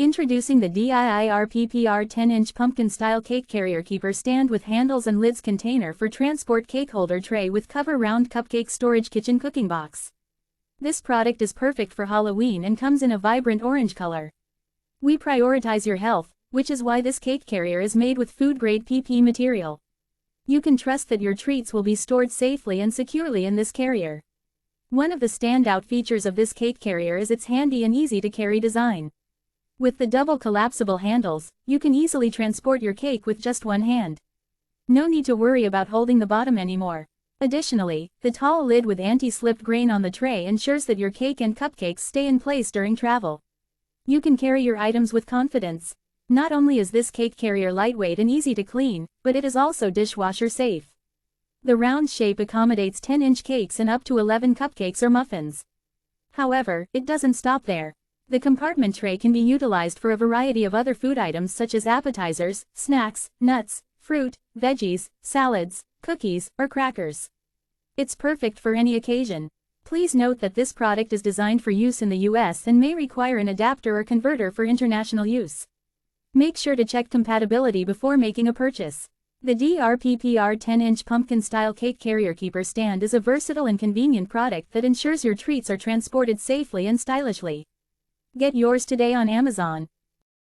Introducing the DIIRPPR 10-inch pumpkin-style cake carrier keeper stand with handles and lids container for transport cake holder tray with cover round cupcake storage kitchen cooking box. This product is perfect for Halloween and comes in a vibrant orange color. We prioritize your health, which is why this cake carrier is made with food-grade PP material. You can trust that your treats will be stored safely and securely in this carrier. One of the standout features of this cake carrier is its handy and easy-to-carry design. With the double collapsible handles, you can easily transport your cake with just one hand. No need to worry about holding the bottom anymore. Additionally, the tall lid with anti-slip grain on the tray ensures that your cake and cupcakes stay in place during travel. You can carry your items with confidence. Not only is this cake carrier lightweight and easy to clean, but it is also dishwasher safe. The round shape accommodates 10-inch cakes and up to 11 cupcakes or muffins. However, it doesn't stop there. The compartment tray can be utilized for a variety of other food items such as appetizers, snacks, nuts, fruit, veggies, salads, cookies, or crackers. It's perfect for any occasion. Please note that this product is designed for use in the US and may require an adapter or converter for international use. Make sure to check compatibility before making a purchase. The DIIRPPR 10-inch pumpkin-style cake carrier keeper stand is a versatile and convenient product that ensures your treats are transported safely and stylishly. Get yours today on Amazon.